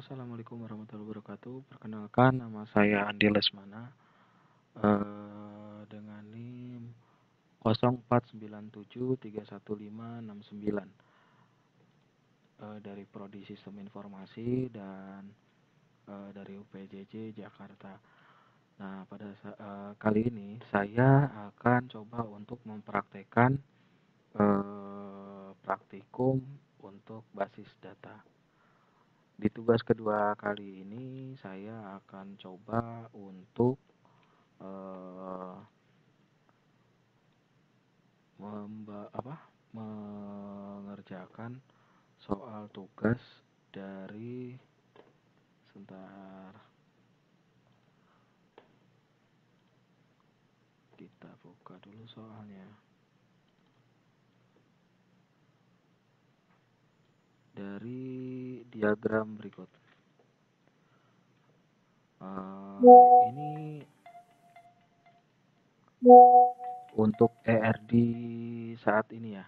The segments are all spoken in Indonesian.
Assalamualaikum warahmatullahi wabarakatuh. Perkenalkan, nama saya Andi Lesmana dengan NIM 0497315699 dari Prodi Sistem Informasi dan dari UPJJ Jakarta. Nah, pada kali ini saya akan coba untuk mempraktekkan praktikum untuk basis data. Di tugas kedua kali ini saya akan coba untuk mengerjakan soal tugas dari sebentar, kita buka dulu soalnya. Dari diagram berikut. Ini untuk ERD saat ini ya.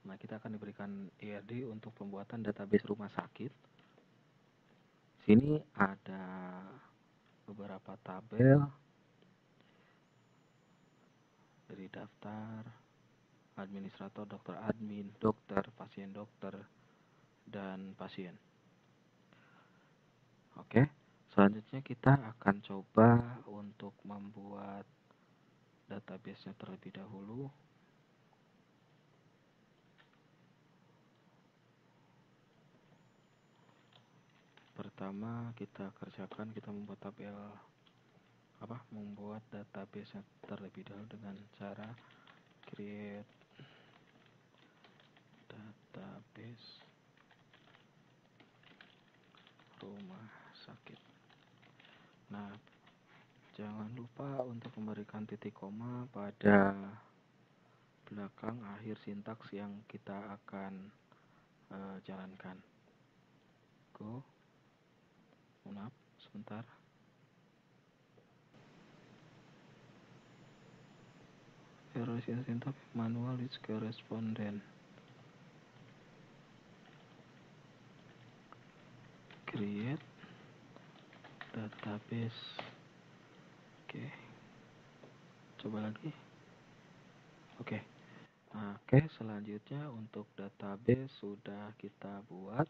Nah, kita akan diberikan ERD untuk pembuatan database rumah sakit. Sini ada beberapa tabel dari daftar, administrator, dokter admin, dokter, dan pasien. Oke, selanjutnya kita akan coba untuk membuat database-nya terlebih dahulu. Pertama kita kerjakan, kita membuat tabel membuat database-nya terlebih dahulu dengan cara create database rumah sakit. Nah, jangan lupa untuk memberikan titik koma pada belakang akhir sintaks yang kita akan jalankan. Go. Maaf, sebentar. Error syntax manual is correspondent. Create database. Oke. Coba lagi. Oke. Oke, selanjutnya untuk database sudah kita buat.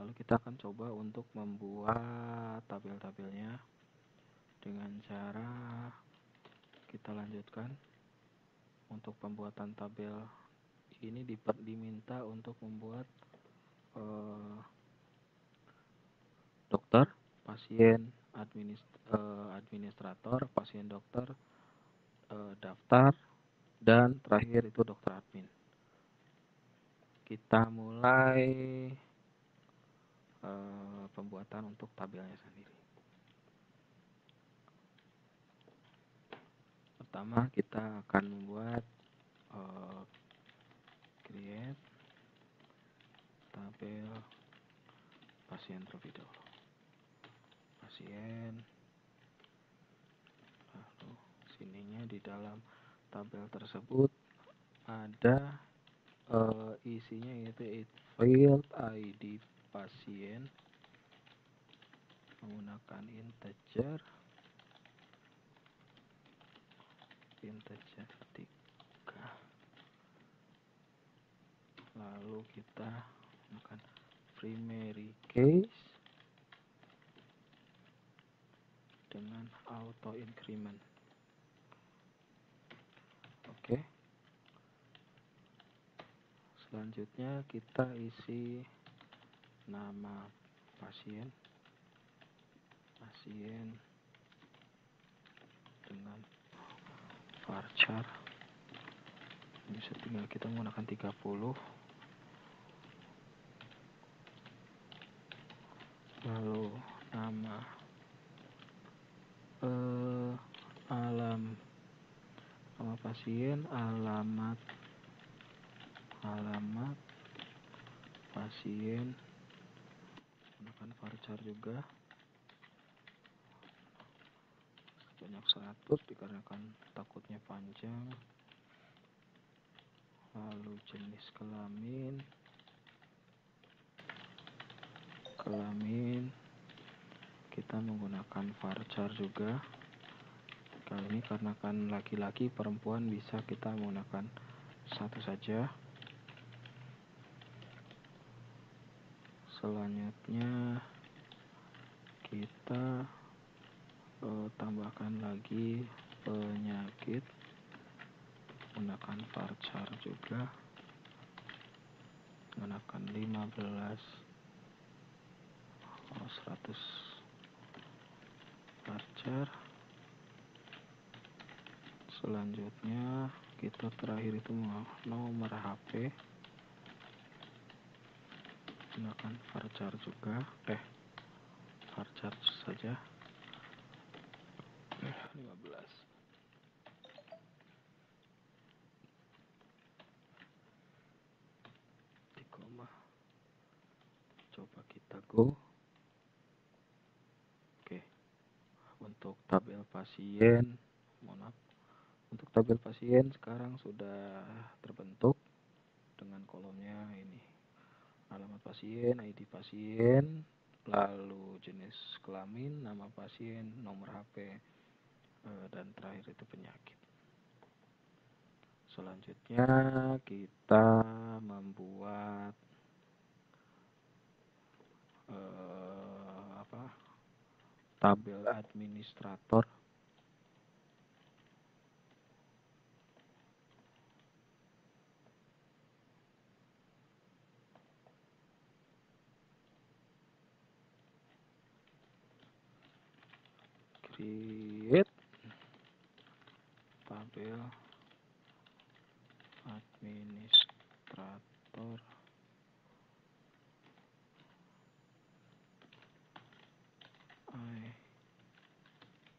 Lalu kita akan coba untuk membuat tabel-tabelnya dengan cara kita lanjutkan. Untuk pembuatan tabel ini diminta untuk membuat dokter, pasien, administrator, pasien dokter, daftar, dan terakhir itu dokter admin. Kita mulai pembuatan untuk tabelnya sendiri. Pertama kita akan membuat create tabel pasien terlebih dahulu. Pasien, lalu sininya di dalam tabel tersebut ada isinya, yaitu field ID pasien menggunakan integer 3. Lalu kita menggunakan primary case dengan auto increment. Oke. Selanjutnya kita isi nama pasien dengan varchar. Bisa tinggal kita menggunakan 30. Lalu nama nama pasien, alamat pasien menggunakan varchar juga banyak 100 dikarenakan takutnya panjang. Lalu jenis kelamin, kelamin kita menggunakan varchar juga. Kali ini karena kan laki-laki, perempuan bisa kita menggunakan satu saja. Selanjutnya kita tambahkan lagi penyakit, menggunakan varchar juga, menggunakan 15 100 varchar. Selanjutnya kita terakhir itu nomor HP, gunakan varchar juga, varchar saja 15 di koma. Coba kita go. Oke, untuk tabel pasien, mohon maaf, untuk tabel pasien sekarang sudah terbentuk dengan kolomnya ini: alamat pasien, ID pasien, lalu jenis kelamin, nama pasien, nomor HP, dan terakhir itu penyakit. Selanjutnya kita membuat tabel administrator. Create tabel administrator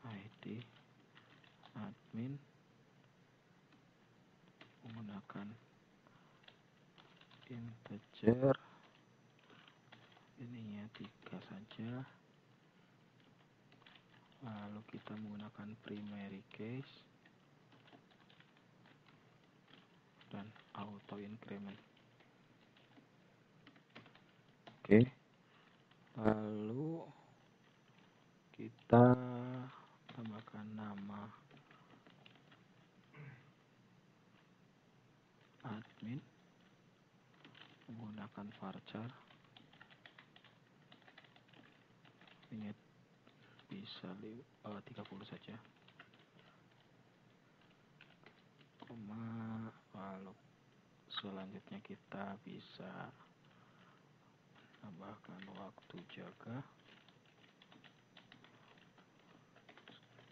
ID admin, menggunakan integer, ininya 3 saja, lalu kita menggunakan primary case dan auto increment. Oke, lalu kita tambahkan nama admin, menggunakan varchar, ini bisa 30 saja, koma, lalu selanjutnya kita bisa tambahkan waktu jaga,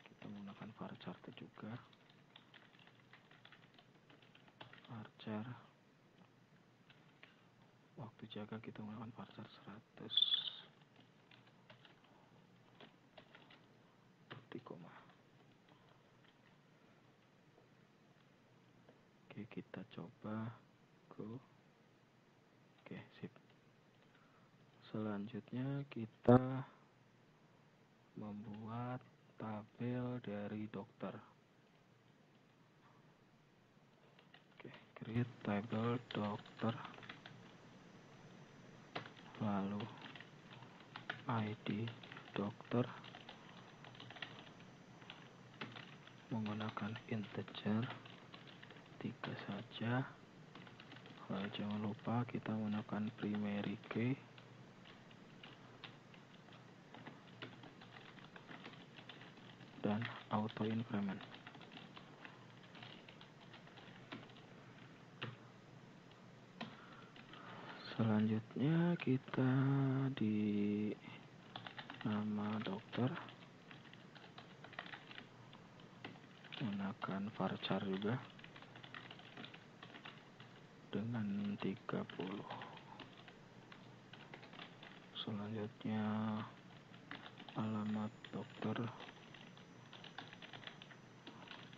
kita menggunakan varchar juga, varchar waktu jaga kita menggunakan varchar 100 di koma. Oke, kita coba go. Oke, sip. Selanjutnya kita membuat tabel dari dokter. Oke, create table dokter, lalu ID dokter, menggunakan integer 3 saja. Jangan lupa kita menggunakan primary key dan auto increment. Selanjutnya kita di nama dokter menggunakan varchar juga dengan 30. Selanjutnya alamat dokter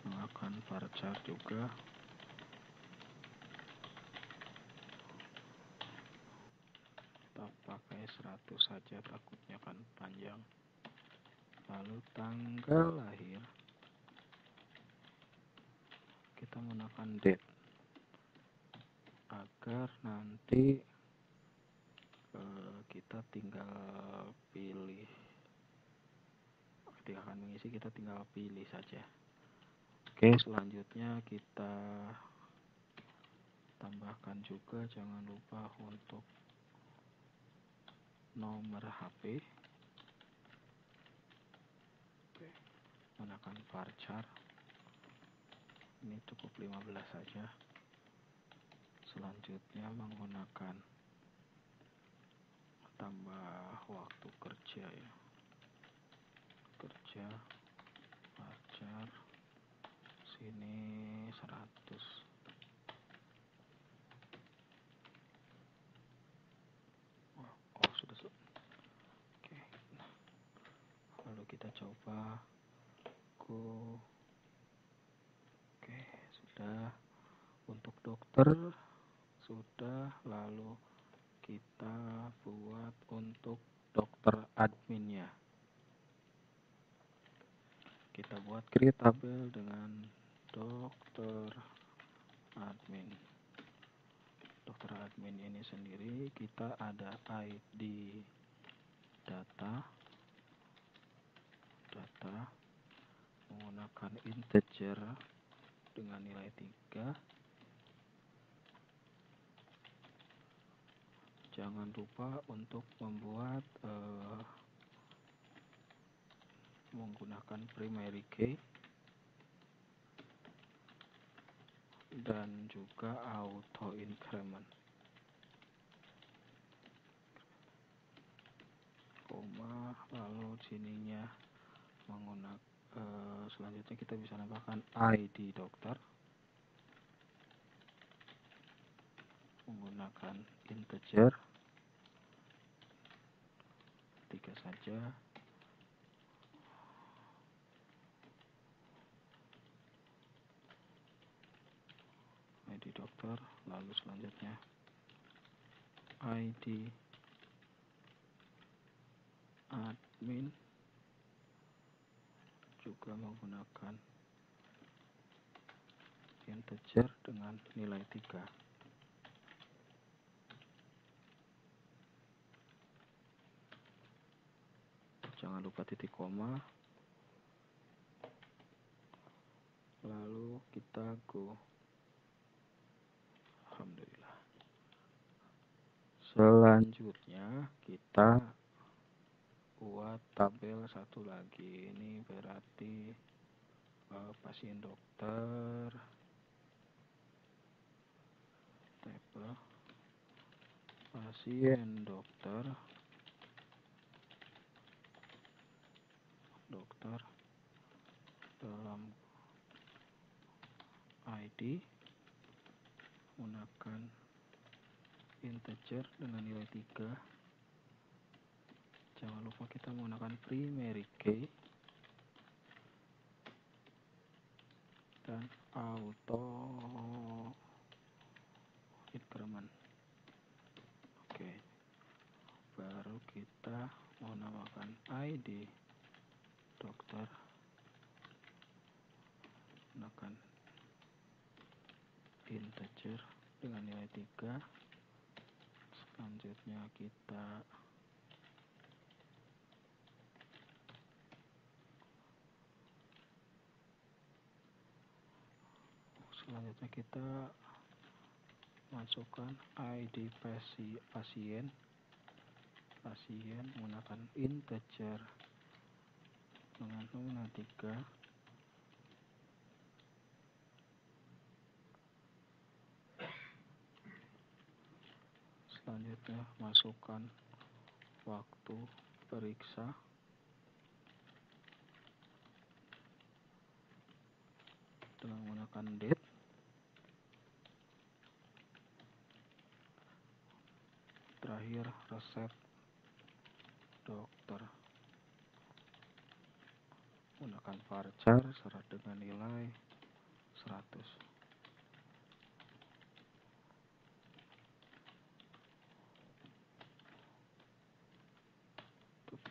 menggunakan varchar juga, kita pakai 100 saja, takutnya kan panjang. Lalu tanggal lahir kita menggunakan date agar nanti kita kita tinggal pilih, ketika akan mengisi kita tinggal pilih saja. Oke, selanjutnya kita tambahkan juga, jangan lupa untuk nomor HP. Oke, gunakan varchar, ini cukup 15 saja. Selanjutnya menggunakan tambah waktu kerja ya, kerja varchar sini 100. Oh sudah. Oke, lalu kita coba go. Oke, sudah. Untuk dokter sudah, lalu kita buat untuk dokter adminnya. Kita buat create tabel dengan dokter admin. Dokter admin ini sendiri kita ada ID data menggunakan integer dengan nilai 3. Jangan lupa untuk membuat menggunakan primary key dan juga auto increment, koma, lalu sininya menggunakan selanjutnya kita bisa nambahkan ID dokter menggunakan integer 3 saja. ID dokter, lalu selanjutnya ID admin juga menggunakan integer dengan nilai 3. Jangan lupa titik koma, lalu kita go. Alhamdulillah. Selanjutnya kita buat tabel satu lagi, ini berarti pasien dokter, tabel pasien dokter dalam ID menggunakan integer dengan nilai 3. Jangan lupa kita menggunakan primary key dan auto increment. Oke, baru kita menambahkan ID dokter menggunakan integer dengan nilai 3. Selanjutnya kita masukkan ID pasien menggunakan integer dengan nominal 3. Selanjutnya masukkan waktu periksa dengan menggunakan date. Terakhir resep dokter menggunakan varchar syarat dengan nilai 100.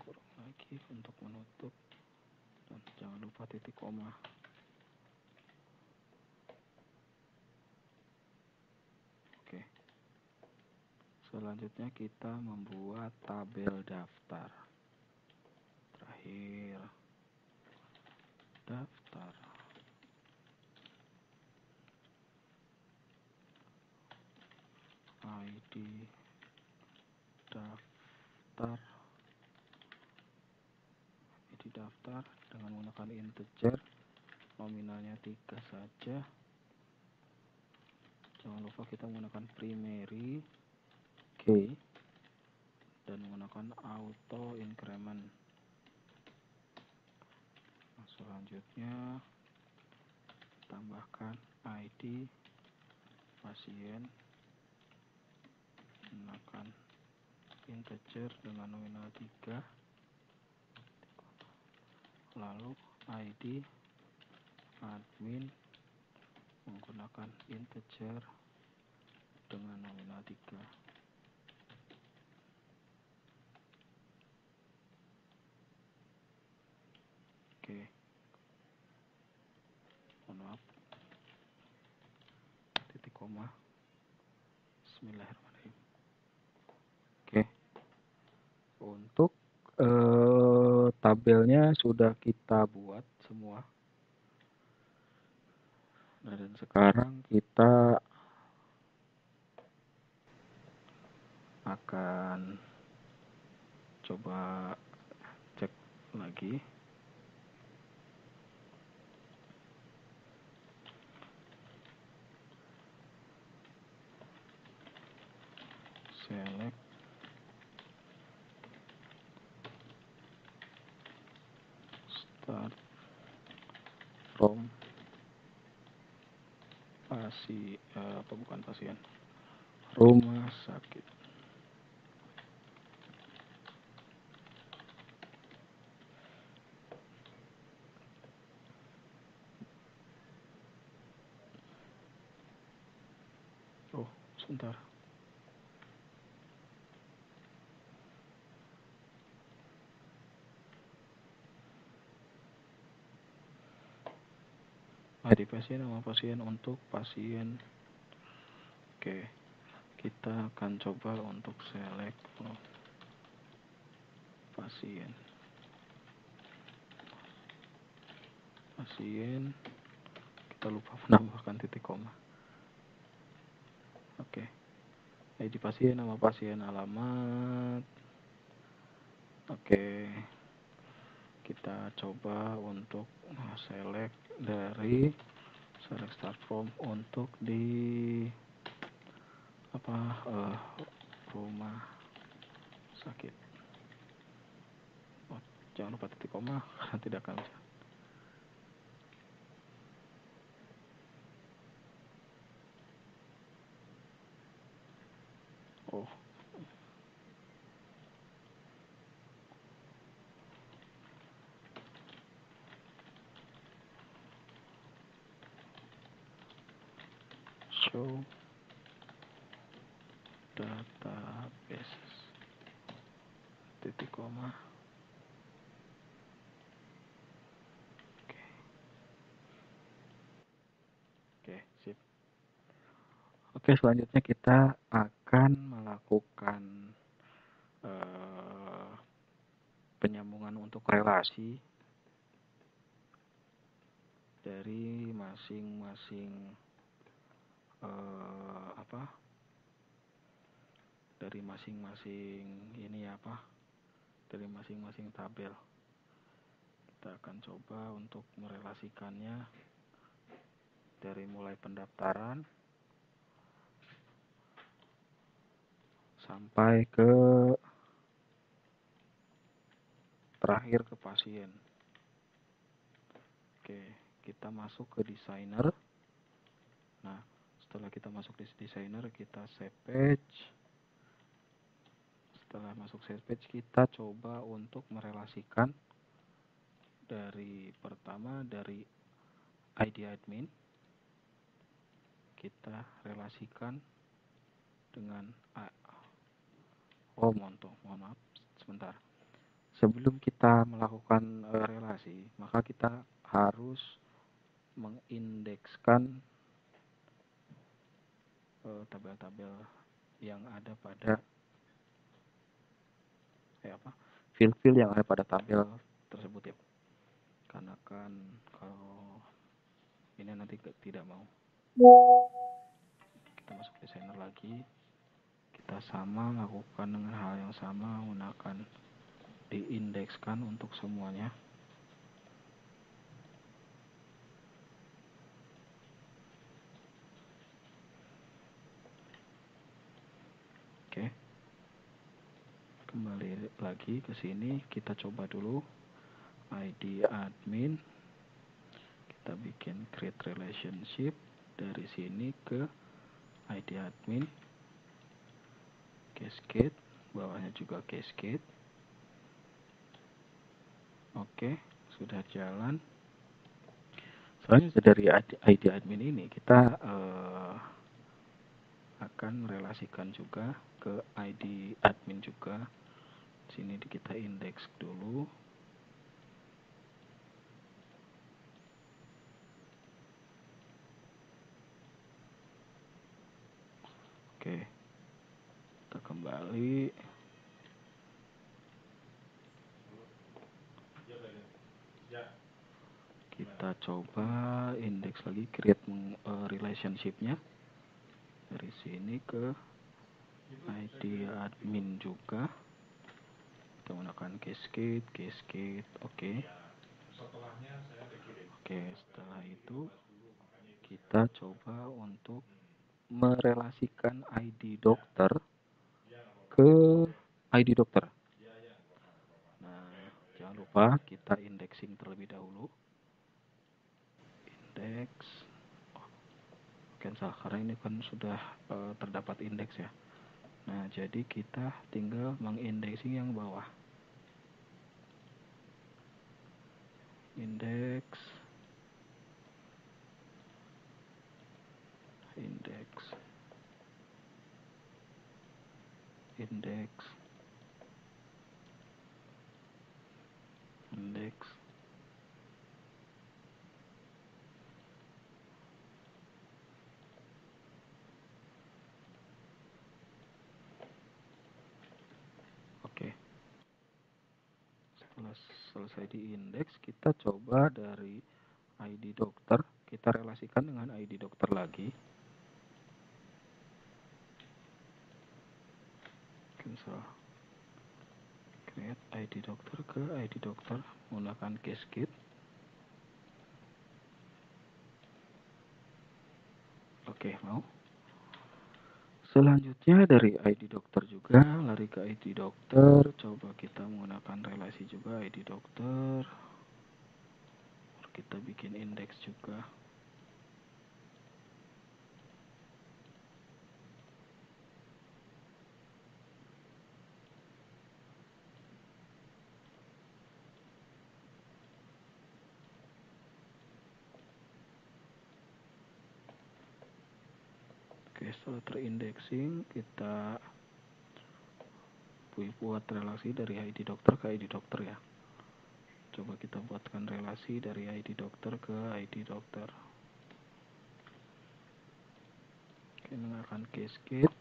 Kurang lagi untuk menutup, dan jangan lupa titik koma. Oke, selanjutnya kita membuat tab tabel daftar. Terakhir, daftar. ID daftar. ID daftar dengan menggunakan integer, nominalnya 3 saja. Jangan lupa kita menggunakan primary key dan menggunakan auto increment. Nah, selanjutnya tambahkan ID pasien, gunakan integer dengan nominal 3, lalu ID admin menggunakan integer dengan nominal 3. Oke, mohon maaf, titik koma, bismillahirrahmanirrahim. Oke, untuk tabelnya sudah kita buat semua. Nah, dan sekarang kita akan coba cek lagi. Select start from pasien, rumah sakit. Oh, sebentar. ID pasien, nama pasien untuk pasien. Oke, kita akan coba untuk select pasien. Kita lupa menambahkan titik koma. Oke, ID pasien, nama pasien, alamat. Oke, kita coba untuk select dari select start from untuk di rumah sakit. Oh, jangan lupa titik koma karena tidak akan bisa. Oh, show database, titik koma. Oke, sip. Oke, selanjutnya kita akan melakukan penyambungan untuk relasi dari masing-masing dari masing-masing tabel. Kita akan coba untuk merelasikannya dari mulai pendaftaran sampai ke terakhir ke pasien. Oke, kita masuk ke designer. Nah, setelah kita masuk di designer, kita save page. Setelah masuk save page, kita coba untuk merelasikan dari pertama dari ID admin. Kita relasikan dengan mohon maaf, sebentar. Sebelum kita melakukan relasi, maka kita harus mengindekskan tabel-tabel yang ada pada field-field yang ada pada tabel tersebut ya, karena kan kalau ini nanti tidak mau. Kita masuk desainer lagi, kita sama lakukan dengan hal yang sama, menggunakan diindekskan untuk semuanya. Oke, kembali lagi ke sini, kita coba dulu ID admin, kita bikin create relationship dari sini ke ID admin, cascade, bawahnya juga cascade. Oke, sudah jalan. Selanjutnya dari ID admin ini kita akan merelasikan juga ke ID admin juga. Sini kita indeks dulu. Oke, kita kembali. Kita coba indeks lagi, create relationship-nya dari sini ke ID admin juga. Kita menggunakan cascade. Oke. Oke, setelah itu kita coba untuk merelasikan ID dokter ke ID dokter. Nah, jangan lupa kita indexing terlebih dahulu. Indeks cancel karena ini kan sudah terdapat indeks ya. Nah, jadi kita tinggal mengindexing yang bawah. Indeks Oke. Setelah selesai di indeks, kita coba dari ID dokter, kita relasikan dengan ID dokter lagi. Cancel. Create ID dokter ke ID dokter menggunakan cascade. Oke, mau. Selanjutnya dari ID dokter juga, lari ke ID dokter, coba kita menggunakan relasi juga ID dokter. Kita bikin indeks juga. Oke, setelah terindexing, kita buat relasi dari ID dokter ke ID dokter ya. Coba kita buatkan relasi dari ID dokter ke ID dokter. Oke, menggunakan cascade.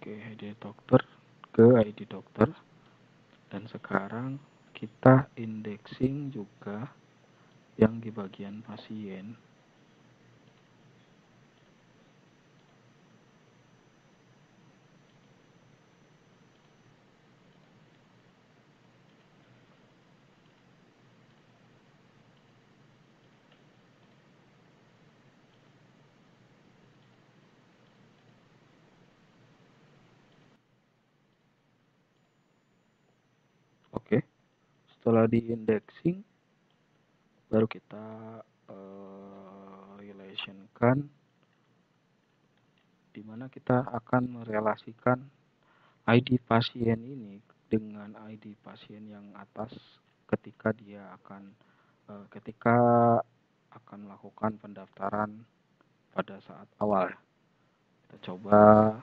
Oke, ID dokter ke ID dokter. Dan sekarang kita indexing juga yang di bagian pasien. Oke, setelah di indexing baru kita relationkan, di mana kita akan merelasikan ID pasien ini dengan ID pasien yang atas ketika dia akan melakukan pendaftaran pada saat awal. Kita coba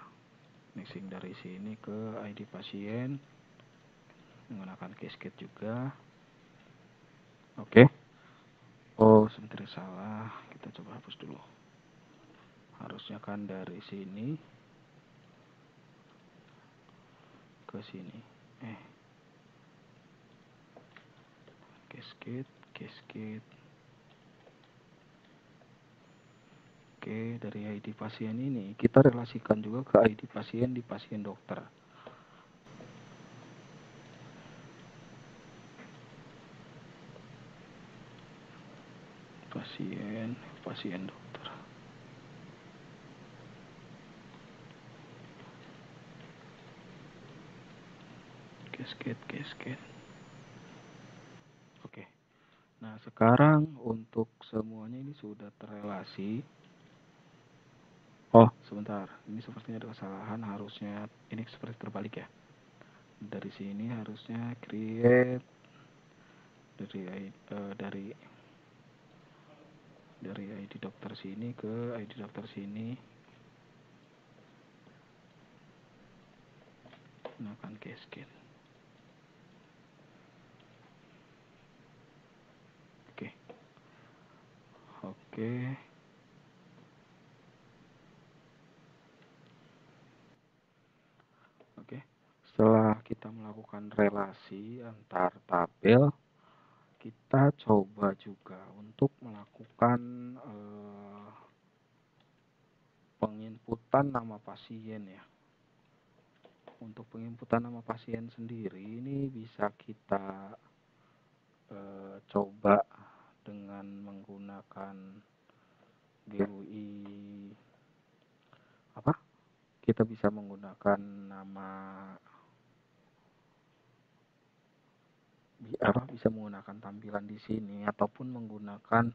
mixing dari sini ke ID pasien menggunakan cascade juga. Oke. Oh, sebentar, salah. Kita coba hapus dulu. Harusnya kan dari sini ke sini. Cascade. Oke, dari ID pasien ini kita relasikan juga ke ID pasien di pasien dokter. Pasien dokter. Cascade. Oke. Nah, sekarang untuk semuanya ini sudah terrelasi. Oh, sebentar. Ini sepertinya ada kesalahan. Harusnya ini seperti terbalik ya. Dari sini harusnya create dari ID dokter sini ke ID dokter sini. Gunakan cascade. Oke. Setelah kita melakukan relasi antar tabel, kita coba juga untuk melakukan penginputan nama pasien ya. Untuk penginputan nama pasien sendiri ini bisa kita coba dengan menggunakan GUI kita bisa menggunakan bisa menggunakan tampilan di sini ataupun menggunakan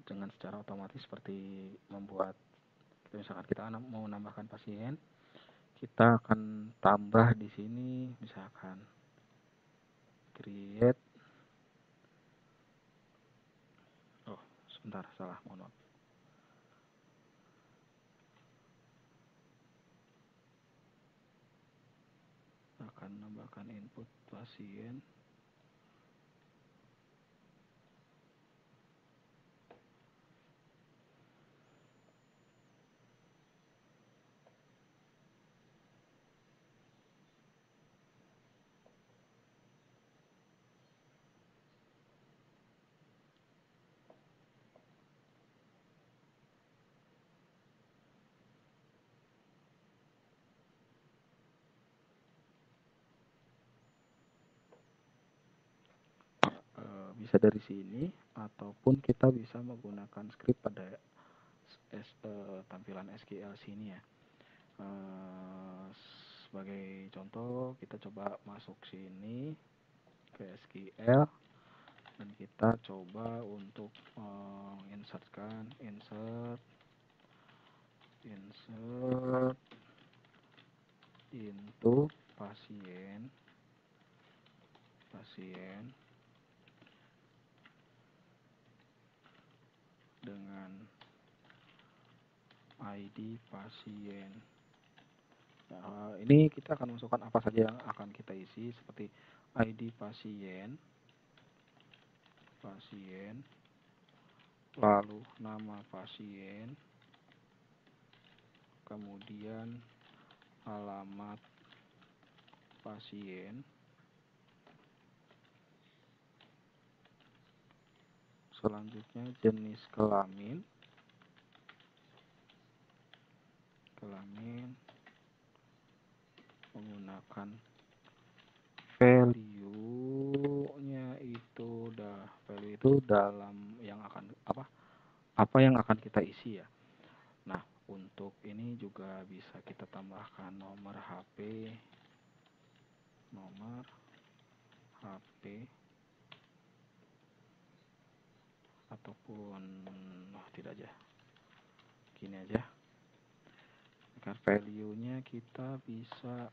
dengan secara otomatis seperti membuat misalkan kita mau menambahkan pasien, kita akan tambah di sini misalkan create. Oh, sebentar, salah, mohon maaf. Akan menambahkan input pasien. Bisa dari sini ataupun kita bisa menggunakan script pada tampilan SQL sini ya. Sebagai contoh kita coba masuk sini ke SQL dan kita coba untuk insert into pasien dengan ID pasien. Nah, ini kita akan masukkan apa saja yang akan kita isi seperti ID pasien, lalu nama pasien, kemudian alamat pasien, selanjutnya jenis kelamin menggunakan value-nya itu dalam yang akan apa yang akan kita isi ya. Nah, untuk ini juga bisa kita tambahkan nomor HP ataupun tidak aja. Gini aja. Value-nya kita bisa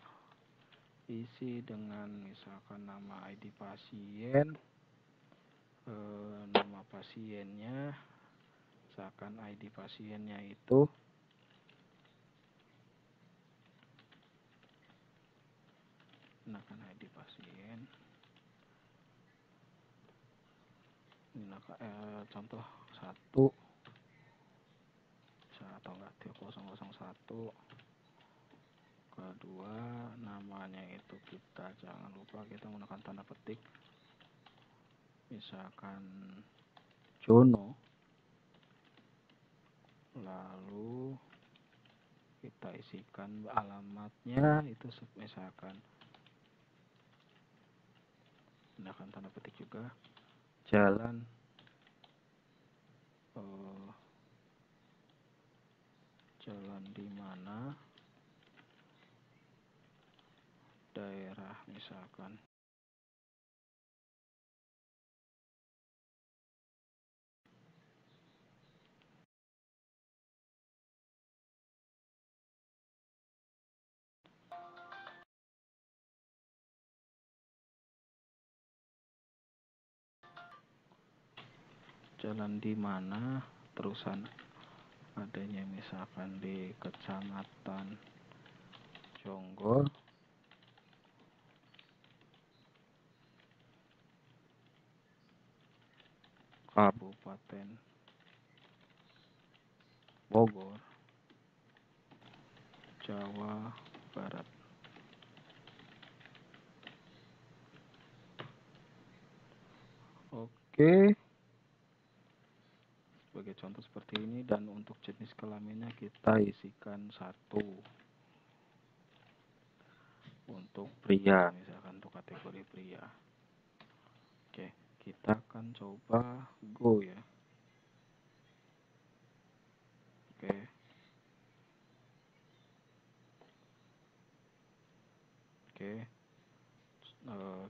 isi dengan misalkan nama ID pasien, nama pasiennya, misalkan ID pasiennya itu gunakan ID pasien. Contoh 1 atau enggak 001 2, namanya itu kita jangan lupa kita menggunakan tanda petik, misalkan Jono, lalu kita isikan alamatnya itu misalkan menggunakan tanda petik juga jalan jalan di mana, daerah misalkan jalan di mana, terusan adanya misalkan di Kecamatan Jonggol, Kabupaten Bogor, Jawa Barat. Oke, sebagai contoh seperti ini, dan untuk jenis kelaminnya kita isikan 1. Untuk pria, misalkan untuk kategori pria. Oke, kita akan coba go ya. Oke. Oke.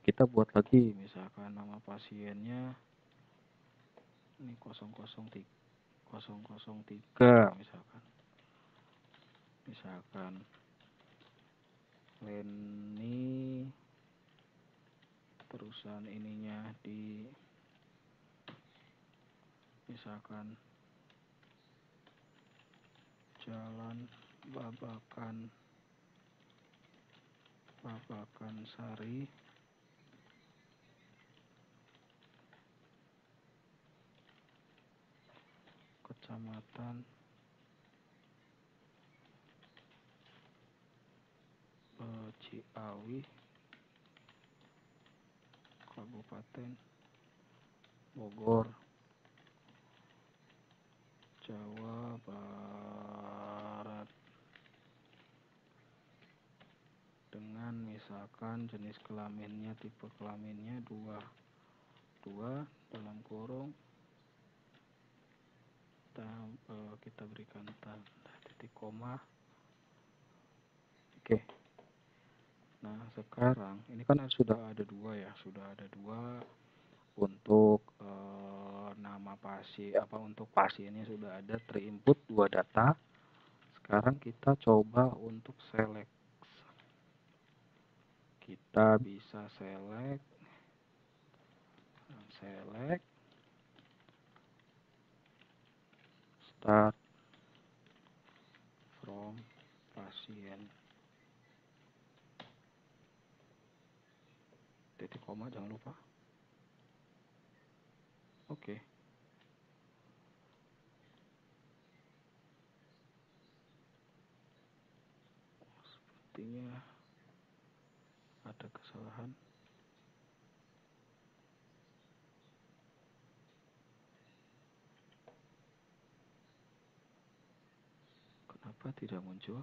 Kita buat lagi misalkan nama pasiennya ini 003 misalkan Leni, terusan ininya di misalkan Jalan Babakan Sari, Kecamatan Ciawi, Kabupaten Bogor, Jawa Barat, dengan misalkan jenis kelaminnya, tipe kelaminnya 2 dalam kurung, kita berikan tanda titik koma. Oke. Nah, sekarang ini kan sudah ada 2 ya, untuk nama untuk pasiennya sudah ada terinput 2 data. Sekarang kita coba untuk select. Kita bisa select start from pasien, titik koma jangan lupa. Oke. Sepertinya ada kesalahan. Kenapa tidak muncul?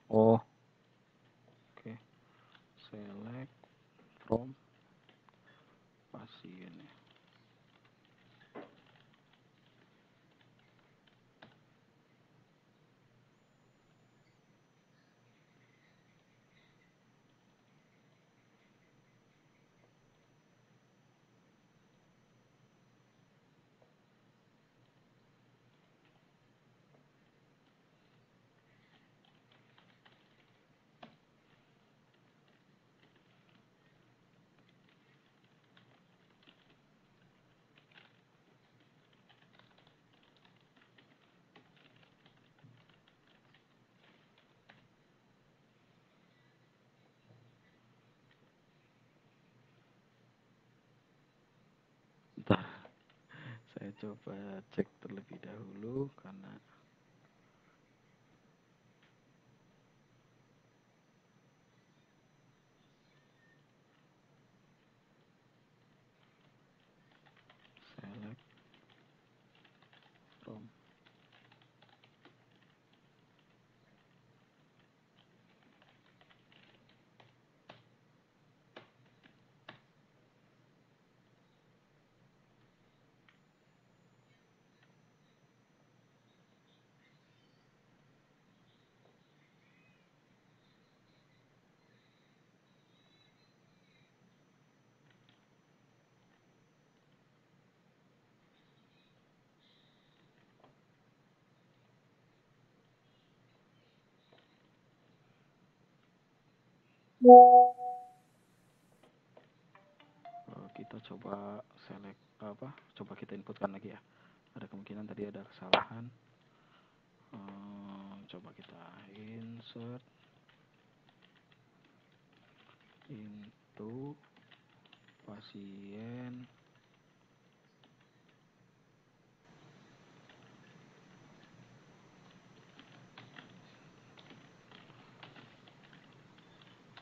Oh, oke. Select from pasien. coba cek terlebih dahulu karena select from. Kita coba select coba kita inputkan lagi ya, ada kemungkinan tadi ada kesalahan. Coba kita insert into pasien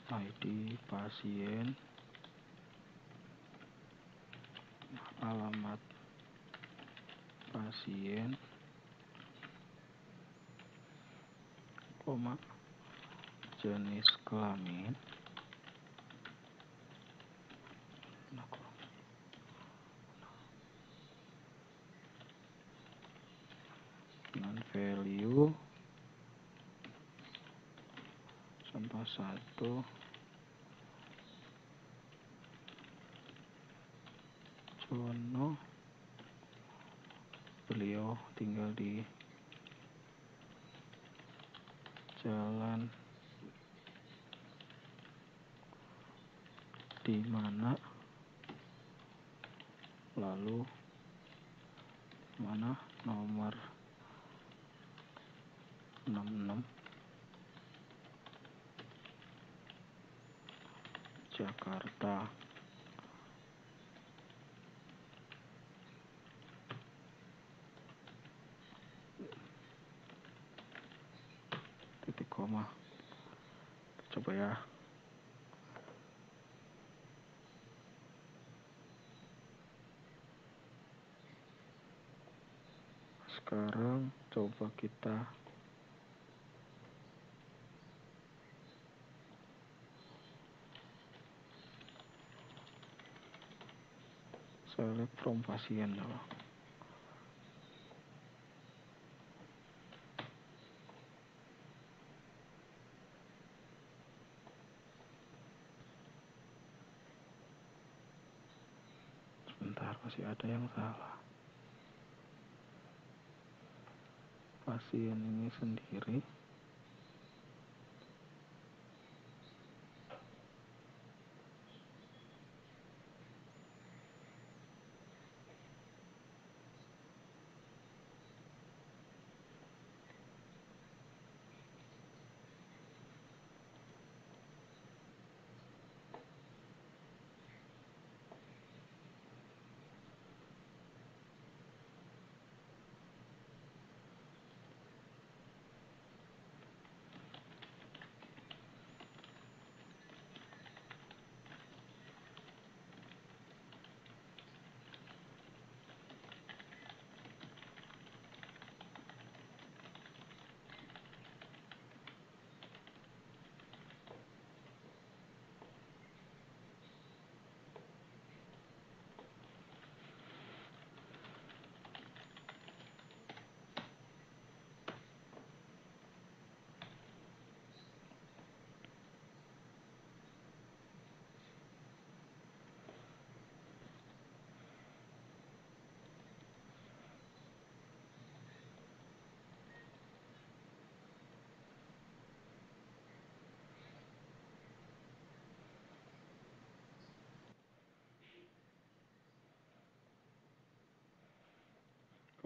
ID pasien, alamat pasien, koma, jenis kelamin, dengan value sampah 1, Jono, beliau tinggal di jalan di mana, lalu mana, nomor 66 Jakarta. Titik koma. Coba ya. Sekarang coba kita select from pasien dulu. Sebentar, masih ada yang salah. Pasien ini sendiri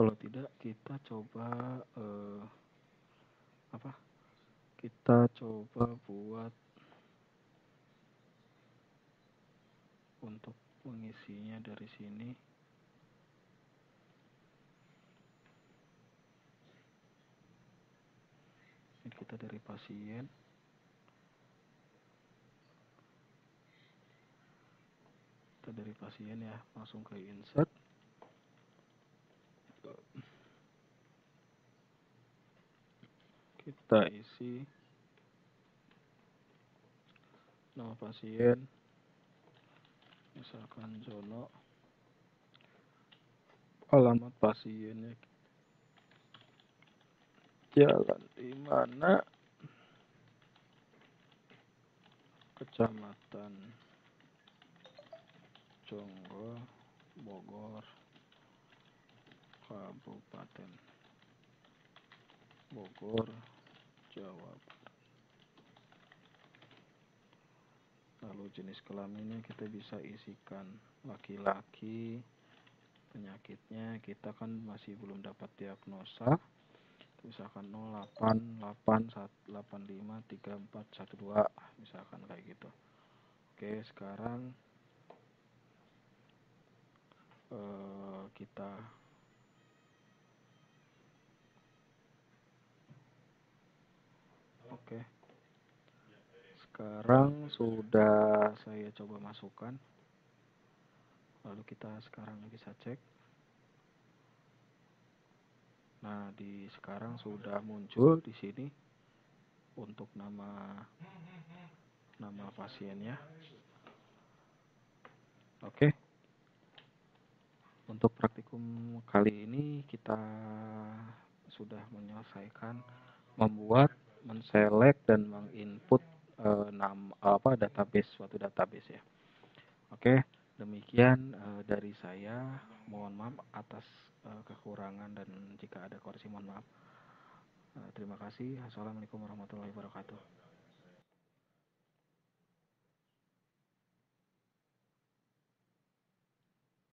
kalau tidak kita coba kita coba buat untuk mengisinya dari sini. kita dari pasien. Kita dari pasien ya, langsung ke insert. Kita isi nama pasien, misalkan Jono. Alamat pasiennya jalan di mana, Kecamatan Jonggol, Bogor, Kabupaten Bogor, Jawa Barat. Lalu jenis kelaminnya kita bisa isikan laki-laki. Penyakitnya kita kan masih belum dapat diagnosa, misalkan 0881853412, misalkan kayak gitu. Oke, sekarang kita sekarang sudah saya coba masukkan, lalu kita sekarang bisa cek. Nah, sekarang sudah muncul di sini untuk nama pasiennya. Oke. Untuk praktikum kali ini kita sudah menyelesaikan membuat, menselect dan menginput suatu database ya. Oke, demikian dari saya. Mohon maaf atas kekurangan dan jika ada koreksi mohon maaf. Terima kasih. Assalamualaikum warahmatullahi wabarakatuh.